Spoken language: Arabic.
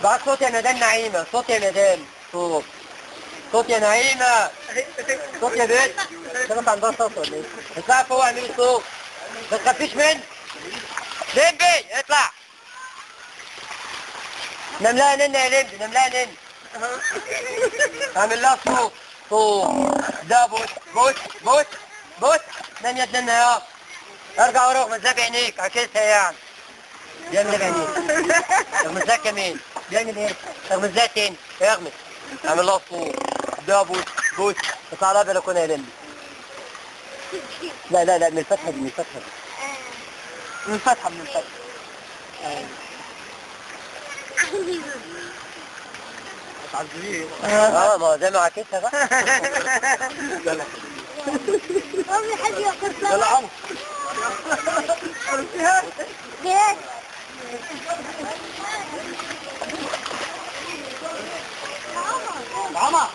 بعد صوت يا مدام نعيمة، صوت يا مدام، صوت صوت يا نعيمة، صوت يا بنت. شبك عندها صوت ولا ايه؟ اطلع فوق اعملي صوت، ما تخافيش مني. لمبي اطلع. نملاها نن يا لمبي، نملاها نن. اعمل لها صوت، صوت. ده بوت بوت بوت بوت. نام يا نن يا. ارجع وروح ما تزاق عينيك، عكسها يعني. بيعمل ايه بعينيك؟ اغمز لها كمان. بيعمل ايه؟ اغمز لها تاني، اغمز. اعمل لها صوت. ده بوت بوت. اطلع لها بلكونه يا لمبي. لا لا لا، من الفتحه دي، من الفتحه دي. من الفتحه، من الفتحه. اه ما هو زي ما عكسها بقى. يلا عمرو. ماما